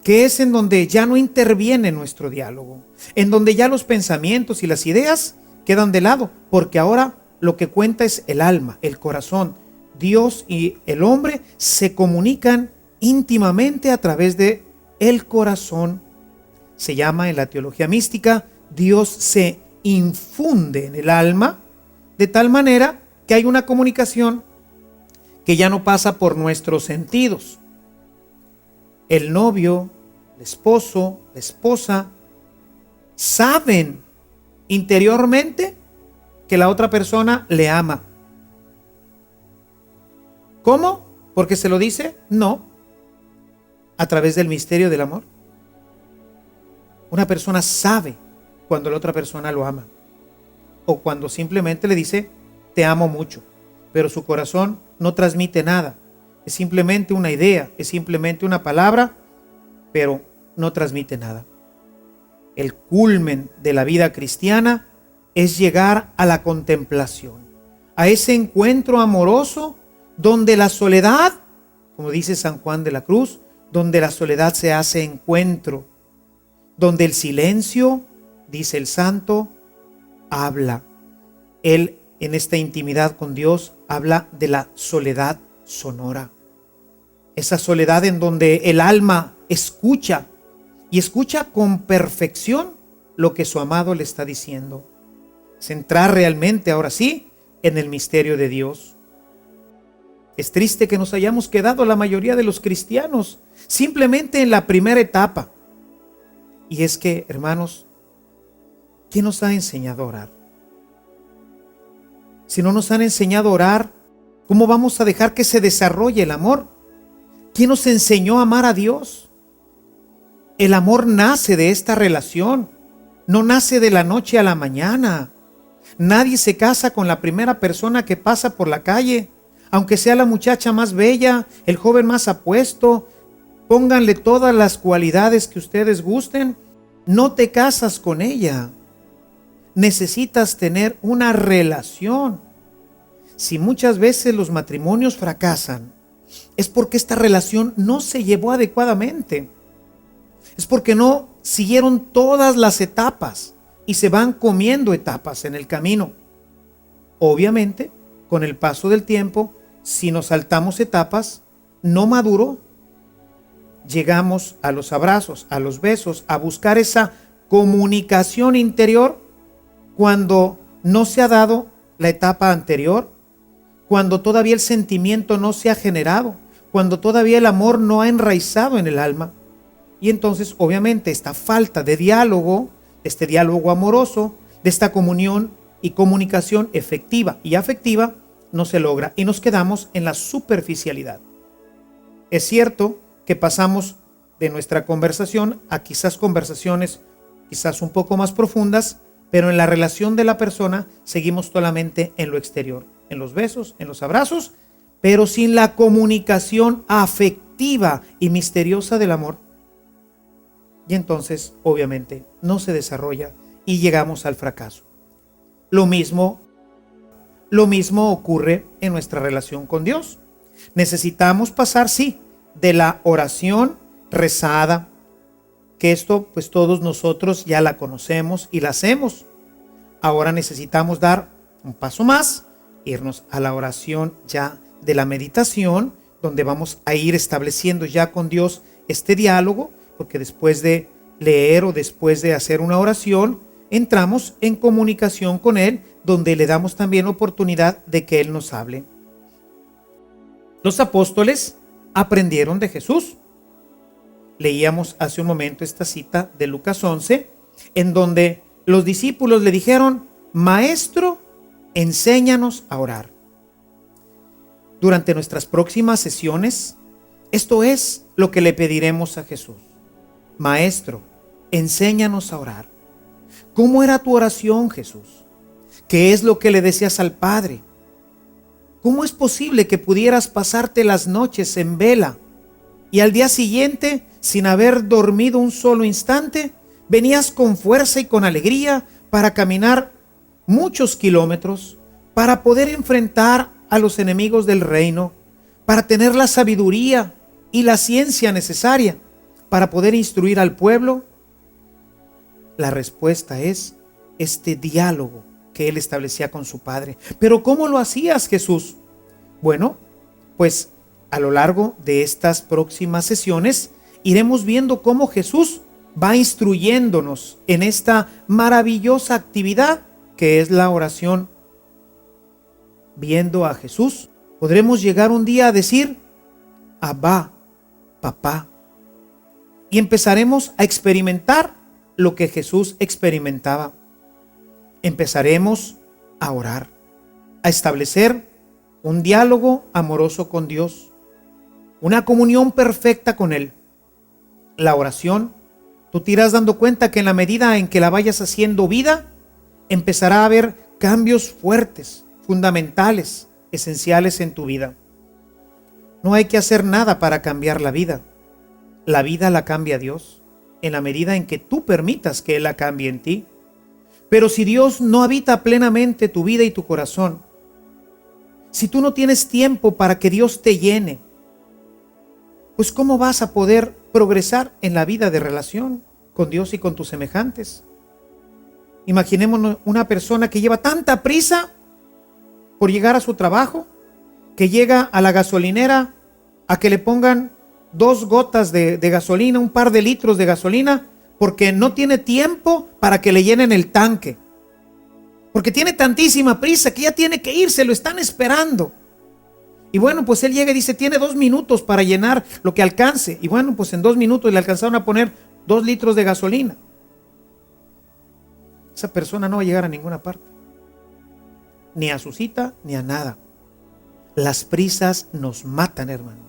[SPEAKER 1] que es en donde ya no interviene nuestro diálogo, en donde ya los pensamientos y las ideas quedan de lado, porque ahora lo que cuenta es el alma, el corazón. Dios y el hombre se comunican íntimamente a través de el corazón. Se llama en la teología mística, Dios se infunde en el alma de tal manera que hay una comunicación que ya no pasa por nuestros sentidos. El novio, el esposo, la esposa saben interiormente que la otra persona le ama. ¿Cómo? ¿Porque se lo dice? No. A través del misterio del amor. Una persona sabe cuando la otra persona lo ama. O cuando simplemente le dice, te amo mucho. Pero su corazón no transmite nada. Es simplemente una idea, es simplemente una palabra, pero no transmite nada. El culmen de la vida cristiana es llegar a la contemplación, a ese encuentro amoroso donde la soledad, como dice San Juan de la Cruz, donde la soledad se hace encuentro, donde el silencio, dice el santo, habla. Él en esta intimidad con Dios habla de la soledad sonora. Esa soledad en donde el alma escucha y escucha con perfección lo que su amado le está diciendo. Centrar realmente, ahora sí, en el misterio de Dios. Es triste que nos hayamos quedado la mayoría de los cristianos simplemente en la primera etapa. Y es que, hermanos, ¿quién nos ha enseñado a orar? Si no nos han enseñado a orar, ¿cómo vamos a dejar que se desarrolle el amor? ¿Quién nos enseñó a amar a Dios? El amor nace de esta relación, no nace de la noche a la mañana. Nadie se casa con la primera persona que pasa por la calle, aunque sea la muchacha más bella, el joven más apuesto. Pónganle todas las cualidades que ustedes gusten, no te casas con ella. Necesitas tener una relación. Si muchas veces los matrimonios fracasan, es porque esta relación no se llevó adecuadamente. Es porque no siguieron todas las etapas y se van comiendo etapas en el camino. Obviamente, con el paso del tiempo, si nos saltamos etapas, no maduró. Llegamos a los abrazos, a los besos, a buscar esa comunicación interior cuando no se ha dado la etapa anterior, cuando todavía el sentimiento no se ha generado, cuando todavía el amor no ha enraizado en el alma. Y entonces, obviamente, esta falta de diálogo, este diálogo amoroso, de esta comunión y comunicación efectiva y afectiva, no se logra y nos quedamos en la superficialidad. Es cierto que pasamos de nuestra conversación a quizás conversaciones quizás un poco más profundas, pero en la relación de la persona seguimos solamente en lo exterior, en los besos, en los abrazos, pero sin la comunicación afectiva y misteriosa del amor. Y entonces, obviamente, no se desarrolla y llegamos al fracaso. Lo mismo ocurre en nuestra relación con Dios. Necesitamos pasar, sí, de la oración rezada, que esto pues todos nosotros ya la conocemos y la hacemos. Ahora necesitamos dar un paso más, irnos a la oración ya de la meditación, donde vamos a ir estableciendo ya con Dios este diálogo, porque después de leer o después de hacer una oración, entramos en comunicación con Él, donde le damos también oportunidad de que Él nos hable. Los apóstoles aprendieron de Jesús. Leíamos hace un momento esta cita de Lucas 11, en donde los discípulos le dijeron: Maestro, enséñanos a orar. Durante nuestras próximas sesiones, esto es lo que le pediremos a Jesús. Maestro, enséñanos a orar. ¿Cómo era tu oración, Jesús? ¿Qué es lo que le decías al Padre? ¿Cómo es posible que pudieras pasarte las noches en vela y al día siguiente, sin haber dormido un solo instante, venías con fuerza y con alegría para caminar muchos kilómetros, para poder enfrentar a los enemigos del reino, para tener la sabiduría y la ciencia necesaria para poder instruir al pueblo? La respuesta es este diálogo que él establecía con su Padre. ¿Pero cómo lo hacías, Jesús? Bueno, pues A lo largo de estas próximas sesiones iremos viendo cómo Jesús va instruyéndonos en esta maravillosa actividad que es la oración. Viendo a Jesús, podremos llegar un día a decir: Abba, papá. Y empezaremos a experimentar lo que Jesús experimentaba. Empezaremos a orar, a establecer un diálogo amoroso con Dios, una comunión perfecta con Él. La oración, tú te irás dando cuenta que en la medida en que la vayas haciendo vida, empezará a haber cambios fuertes, fundamentales, esenciales en tu vida. No hay que hacer nada para cambiar la vida. La vida la cambia Dios en la medida en que tú permitas que Él la cambie en ti. Pero si Dios no habita plenamente tu vida y tu corazón, si tú no tienes tiempo para que Dios te llene, pues ¿cómo vas a poder progresar en la vida de relación con Dios y con tus semejantes? Imaginémonos una persona que lleva tanta prisa por llegar a su trabajo, que llega a la gasolinera a que le pongan 2 gotas de gasolina, un par de litros de gasolina, porque no tiene tiempo para que le llenen el tanque. Porque tiene tantísima prisa que ya tiene que irse, lo están esperando. Y bueno, pues él llega y dice, tiene 2 minutos para llenar lo que alcance. Y bueno, pues en 2 minutos le alcanzaron a poner 2 litros de gasolina. Esa persona no va a llegar a ninguna parte. Ni a su cita, ni a nada. Las prisas nos matan, hermanos.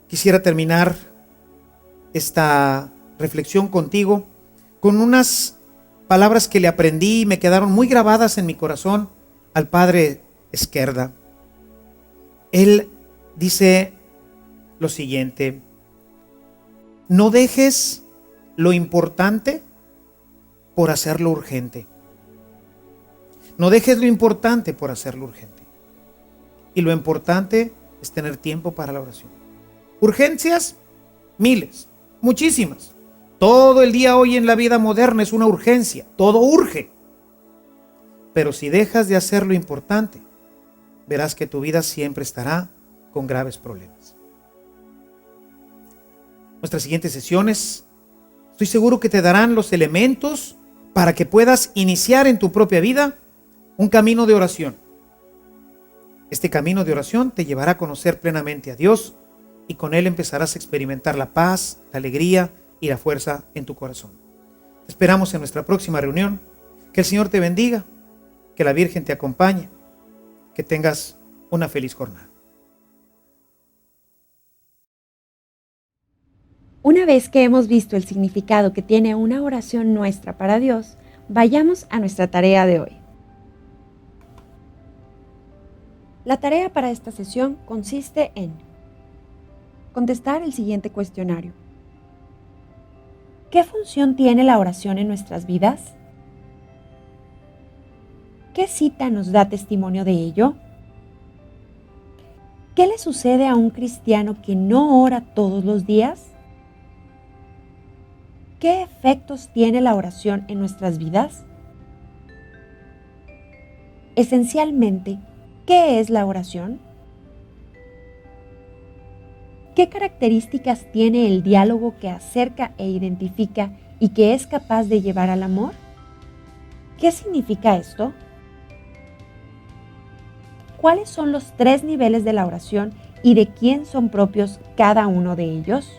[SPEAKER 1] Quisiera terminar esta reflexión contigo con unas palabras que le aprendí y me quedaron muy grabadas en mi corazón al padre Esquerda. Él dice lo siguiente: no dejes lo importante por hacerlo urgente. No dejes lo importante por hacerlo urgente. Y lo importante es tener tiempo para la oración. Urgencias, miles, muchísimas. Todo el día hoy en la vida moderna es una urgencia. Todo urge. Pero si dejas de hacer lo importante, verás que tu vida siempre estará con graves problemas. Nuestras siguientes sesiones, estoy seguro que te darán los elementos para que puedas iniciar en tu propia vida un camino de oración. Este camino de oración te llevará a conocer plenamente a Dios y con Él empezarás a experimentar la paz, la alegría y la fuerza en tu corazón. Te esperamos en nuestra próxima reunión. Que el Señor te bendiga, que la Virgen te acompañe, que tengas una feliz jornada.
[SPEAKER 2] Una vez que hemos visto el significado que tiene una oración nuestra para Dios, vayamos a nuestra tarea de hoy. La tarea para esta sesión consiste en contestar el siguiente cuestionario. ¿Qué función tiene la oración en nuestras vidas? ¿Qué cita nos da testimonio de ello? ¿Qué le sucede a un cristiano que no ora todos los días? ¿Qué efectos tiene la oración en nuestras vidas? Esencialmente, ¿qué es la oración? ¿Qué características tiene el diálogo que acerca e identifica y que es capaz de llevar al amor? ¿Qué significa esto? ¿Cuáles son los 3 niveles de la oración y de quién son propios cada uno de ellos?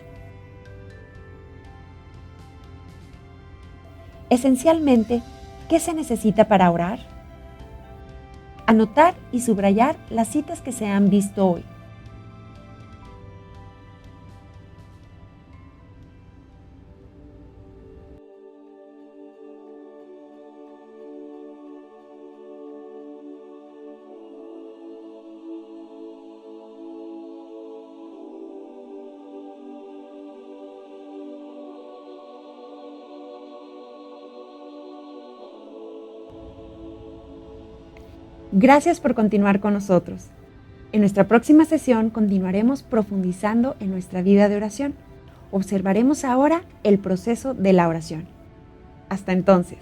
[SPEAKER 2] Esencialmente, ¿qué se necesita para orar? Anotar y subrayar las citas que se han visto hoy. Gracias por continuar con nosotros. En nuestra próxima sesión continuaremos profundizando en nuestra vida de oración. Observaremos ahora el proceso de la oración. Hasta entonces.